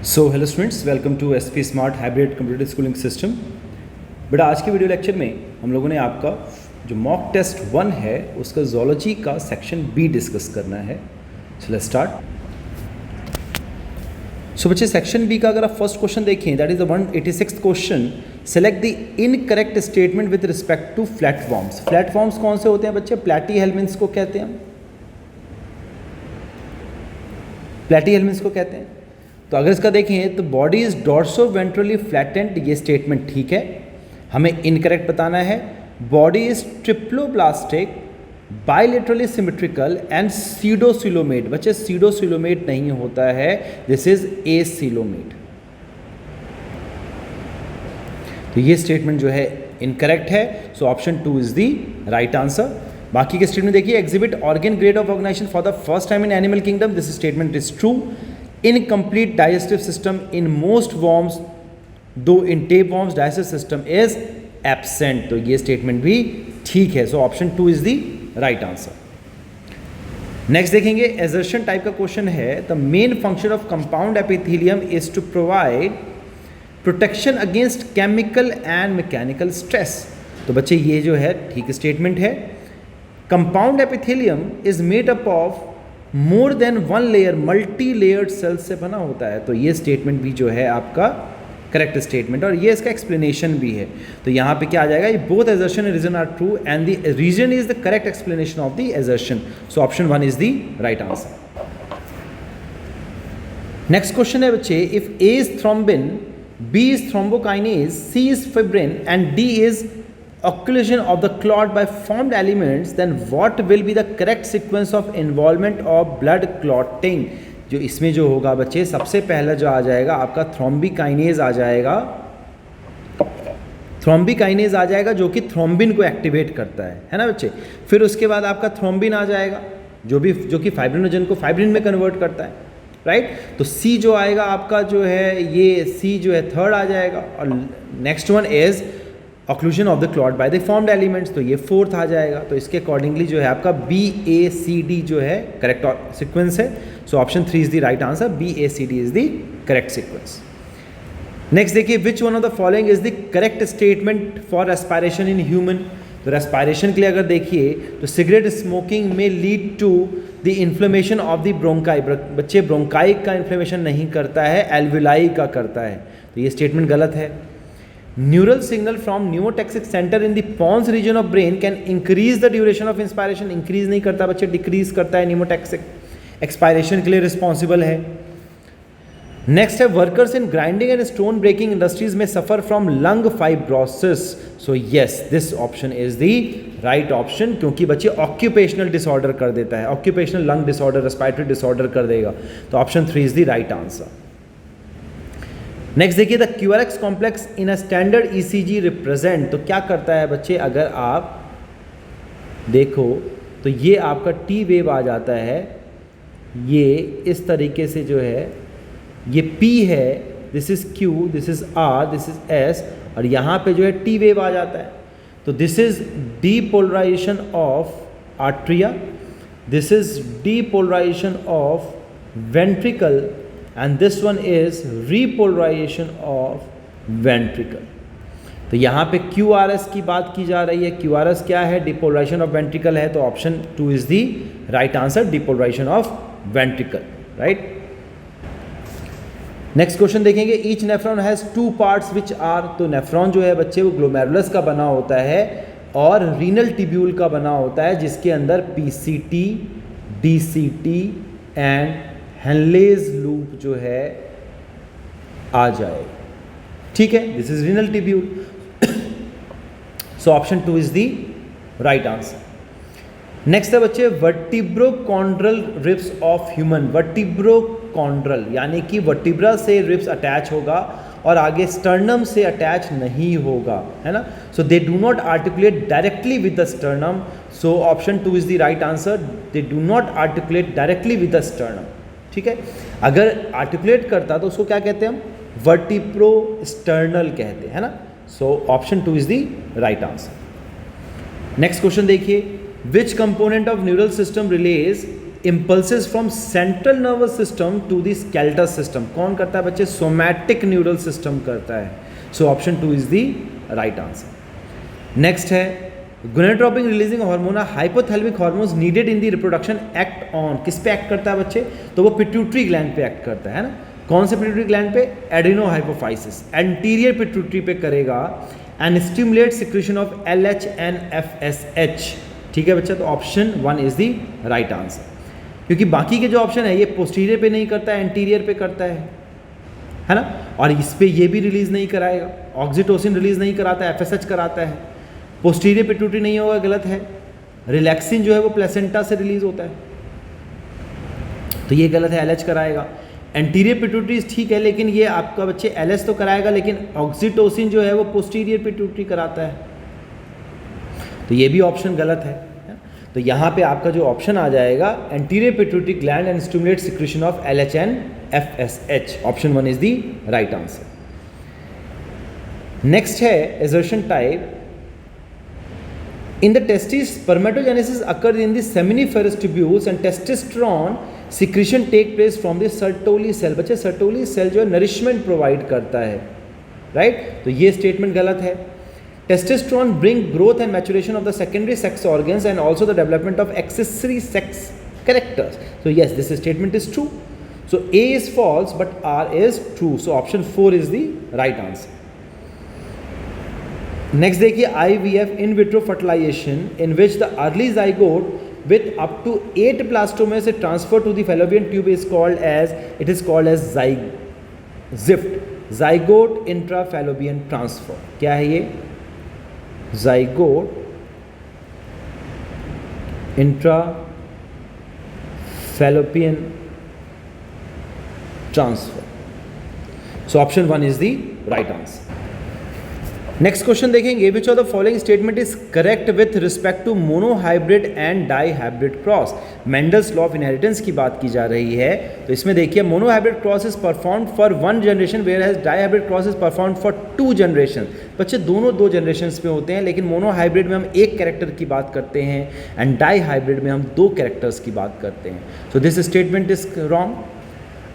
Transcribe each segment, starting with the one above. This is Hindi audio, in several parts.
So hello students, welcome to SP smart hybrid computer schooling system. बेटा आज के वीडियो लेक्चर में हम लोगों ने आपका जो मॉक टेस्ट 1 है उसका जोलॉजी का सेक्शन बी डिस्कस करना है। So let's start. सो बच्चे सेक्शन बी का अगर आप फर्स्ट क्वेश्चन देखें, that is the 186th question. Select the incorrect statement with respect to platforms. Platforms कौन से होते हैं बच्चे? प्लैटी हेलमिन्स को कहते हैं, प्लैटी हेलमिन्स को कहते हैं। तो अगर इसका देखें तो body is dorso ventrally flattened, ये स्टेटमेंट ठीक है, हमें इनकरेक्ट बताना है। Body is triploblastic, bilaterally symmetrical and सीडोसिलोमेट। बच्चे सीडोसिलोमेट नहीं होता है, दिस इज एसिलोमेट। तो ये स्टेटमेंट जो है इनकरेक्ट है, so option 2 is the right answer. बाकी के स्टेटमेंट देखिए, exhibit organ grade of organisation for the first time in animal kingdom, this statement is true. Incomplete digestive system in most worms, though in tapeworms digestive system is absent। तो ये स्टेटमेंट भी ठीक है, so option 2 is the right answer. Next देखेंगे, एजर्शन टाइप का क्वेश्चन है। The main function of compound epithelium is to provide protection against chemical and mechanical stress. तो बच्चे ये जो है ठीक स्टेटमेंट है। Compound epithelium is made up of more than one layer, multi layered cells से बना होता है। तो ये स्टेटमेंट भी जो है आपका करेक्ट स्टेटमेंट, और ये इसका एक्सप्लेनेशन भी है। तो यहाँ पे क्या आ जाएगा, ये both assertion and reason are true and the reason is the correct explanation of the assertion. So option 1 is the right answer. Next question है बच्चे, if A is thrombin, B is thrombokinase, C is fibrin and D is occlusion of the clot by formed elements, then what will be the correct sequence of involvement of blood clotting? जो इसमें जो होगा बच्चे, सबसे पहला जो आ जाएगा आपका थ्रोम्बिकाइनेज आ जाएगा, थ्रोम्बिकाइनेज आ जाएगा जो कि थ्रोम्बिन को एक्टिवेट करता है ना बच्चे। फिर उसके बाद आपका थ्रोम्बिन आ जाएगा जो कि फाइब्रिनोजन को फाइब्रिन में कन्वर्ट करता है, राइट। तो सी जो आएगा आपका जो है, ये सी जो है थर्ड आ जाएगा, और next one is occlusion of the clot by the formed elements, तो ये फोर्थ आ जाएगा। तो इसके अकॉर्डिंगली जो है आपका BACD जो है करेक्ट सीक्वेंस है। So option 3 is the right answer, BACD is the correct sequence. Next देखिए, which one of the following is the correct statement for respiration in human. तो रेस्पायरेशन के लिए अगर देखिए तो सिगरेट स्मोकिंग में lead to the inflammation of the bronchi. बच्चे ब्रोंकाई का इन्फ्लेमेशन नहीं करता है, एल्विलाई का करता है। तो ये स्टेटमेंट गलत है। Neural signal from pneumotaxic centre in the pons region of brain can increase the duration of inspiration. Increase नहीं करता बच्चे, डिक्रीज करता है। न्यूरोटैक्सिक एक्सपायरेशन के लिए रिस्पॉन्सिबल है। नेक्स्ट है, workers in grinding and stone breaking industries में suffer from lung fibrosis. So yes, this option is the right option, क्योंकि बच्चे ऑक्यूपेशनल डिसऑर्डर कर देता है, occupational lung disorder, respiratory disorder कर देगा। तो option 3 is the right answer. Next देखिए, the QRX complex in a standard ECG represent. तो क्या करता है बच्चे, अगर आप देखो तो ये आपका T वेव आ जाता है, ये इस तरीके से जो है, ये P है, this is Q, this is R, this is S, और यहाँ पे जो है T वेव आ जाता है। तो this is depolarisation of atria, this is depolarisation of ventricle, and this one is repolarization of ventricle। तो यहाँ पे QRS की बात की जा रही है। QRS क्या है? डिपोलराइजेशन ऑफ वेंट्रिकल है। तो option 2 is the right answer, depolarisation of ventricle, right. Next question देखेंगे, each nephron has 2 parts which are. तो नेफ्रॉन जो है बच्चे वो ग्लोमेरुलस का बना होता है और रीनल टिब्यूल का बना होता है, जिसके अंदर PCT, DCT and Henle's loop जो है आ जाए, ठीक है। This is renal tubule, so option 2 is the right answer. Next है बच्चे, वर्टिब्रोकॉन्ड्रल रिब्स ऑफ ह्यूमन। वर्टिब्रोकॉन्ड्रल यानी कि वर्टिब्रा से रिब्स अटैच होगा और आगे स्टर्नम से अटैच नहीं होगा, है ना। So they do not articulate directly with the sternum. So option 2 is the right answer, they do not articulate directly with the sternum, ठीक है। अगर आर्टिकुलेट करता तो उसको क्या कहते हैं हम? वर्टिब्रोस्टर्नल कहते हैं, है ना। So option 2 is the right answer. Next question देखिए, which component of neural system releases impulses from central nervous system to the skeletal system. कौन करता है बच्चे? सोमैटिक न्यूरल सिस्टम करता है। So option 2 is the right answer. Next है gonadotropin releasing hormone hypothalamic hormones needed in the reproduction act on. किस पे एक्ट करता है बच्चे? तो वो पिट्यूटरी ग्लैंड पे एक्ट करता है ना। कौन से पिट्यूटरी ग्लैंड पे? एड्रिनो हाइपोफाइसिस, एंटीरियर पिट्यूटरी पे करेगा and stimulate secretion of LH and FSH। ठीक है बच्चा, तो option 1 is the right answer. क्योंकि बाकी के जो ऑप्शन है ये पोस्टीरियर पे नहीं करता है, एंटीरियर पे करता है ना, और इस पे ये भी रिलीज नहीं कराएगा। ऑक्सीटोसिन रिलीज नहीं कराता है, FSH कराता है। पोस्टीरियर पिट्यूटरी नहीं होगा, गलत है। रिलैक्सिन जो है वो प्लेसेंटा से रिलीज होता है, तो ये गलत है, LH कराएगा। एंटीरियर पिट्यूटरी ठीक है, लेकिन ये आपका बच्चे LH तो कराएगा, लेकिन ऑक्सीटोसिन जो है वो पोस्टीरियर पिट्यूटरी कराता है, तो ये भी ऑप्शन गलत है। तो यहाँ पे आपका जो ऑप्शन आ जाएगा anterior pituitary gland and stimulate secretion of LH and FSH। Option 1 is the right answer. Next है assertion type. In the testes, spermatogenesis occurs in the seminiferous tubules and testosterone secretion take place from the Sertoli cell। बच्चे Sertoli cell जो है नरिशमेंट प्रोवाइड करता है, राइट? तो ये स्टेटमेंट गलत है। Testosterone bring growth and maturation of the secondary sex organs and also the development of accessory sex characters। So yes, this statement is true. So A is false but R is true. So option 4 is the right answer। Next देखिए IVF in vitro fertilisation in which the early zygote with up to 8 blastomeres is transferred to the fallopian tube is called as ZIFT, zygote intrafallopian transfer। क्या है ये? zygote intrafallopian transfer। So option 1 is the right answer। Next question देखेंगे, which of the following statement is correct with respect to monohybrid and dihybrid cross. Mendel's law of inheritance की बात की जा रही है, तो इसमें देखिए monohybrid cross is performed for 1 generation whereas dihybrid cross is performed for 2 generation. बच्चे दोनों 2 जनरेशन में होते हैं, लेकिन मोनोहाइब्रिड में हम 1 कैरेक्टर की बात करते हैं एंड डाईहाइब्रिड में हम 2 कैरेक्टर्स की बात करते हैं। So this statement is wrong.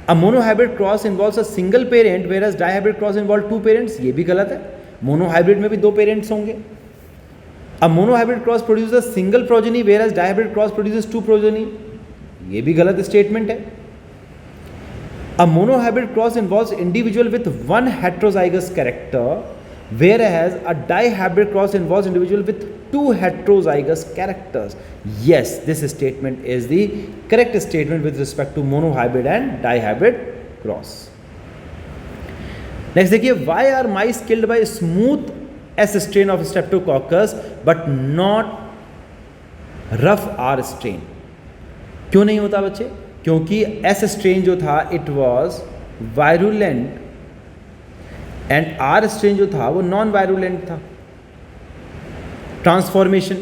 A monohybrid cross involves a single parent whereas dihybrid cross involve 2 parents. ये भी गलत है, मोनोहाइब्रिड में भी 2 पेरेंट्स होंगे। अब monohybrid cross produces single progeny whereas dihybrid cross produces 2 progeny. ये भी गलत स्टेटमेंट है। अब monohybrid cross involves individual with 1 heterozygous character whereas a dihybrid cross involves individual with 2 heterozygous characters. Yes, this statement is the correct statement with respect to monohybrid and dihybrid cross. Next देखिए, why are mice killed by smooth S strain of streptococcus but not rough R strain. क्यों नहीं होता बच्चे? क्योंकि एस स्ट्रेन जो था it was virulent and R strain जो था वो नॉन वायरुलेंट था। ट्रांसफॉर्मेशन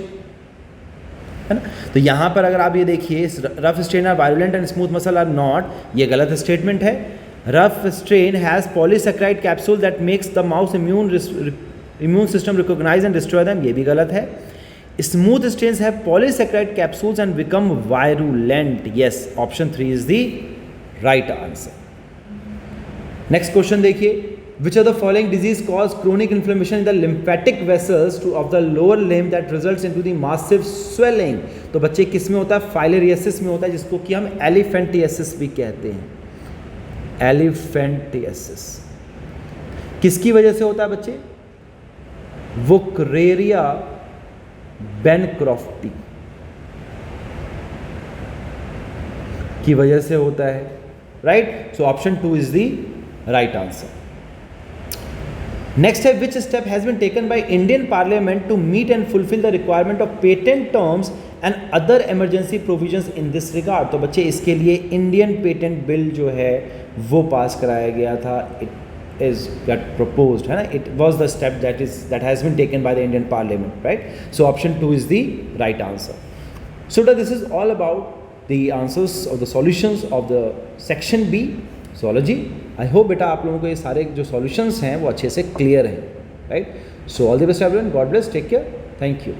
है ना। तो यहां पर अगर आप ये देखिए, rough strain are virulent and smooth muscle are not, ये गलत स्टेटमेंट है। Rough strain has polysaccharide capsule that makes the mouse immune system recognize and destroy them। ये भी गलत है। Smooth strains have polysaccharide capsules and become virulent। Yes, option 3 is the right answer। Next question देखिए, which of the following disease cause chronic inflammation in the lymphatic vessels of the lower limb that results into the massive swelling। तो बच्चे किस में होता है? फाइलेरियसिस में होता है, जिसको कि हम एलिफेंटियासिस भी कहते हैं। एलिफेंटियासिस किसकी वजह से होता है बच्चे? वुकरेरिया बेनक्रॉफ्टी की वजह से होता है, right? So option 2 is the right answer. Next है, which step has been taken by Indian parliament to meet and fulfil the requirement of patent terms and other emergency provisions in this regard. तो बच्चे इसके लिए इंडियन पेटेंट बिल जो है वो पास कराया गया था। इट इज गेट प्रपोज्ड, है ना। It was the step that has been taken by the Indian parliament, right? So option 2 is the right answer. So this is all about the answers और the solutions of the section B zoology। I hope बेटा आप लोगों को ये सारे जो सॉल्यूशंस हैं वो अच्छे से क्लियर हैं, right? So all the best everyone, God bless, take care, thank you.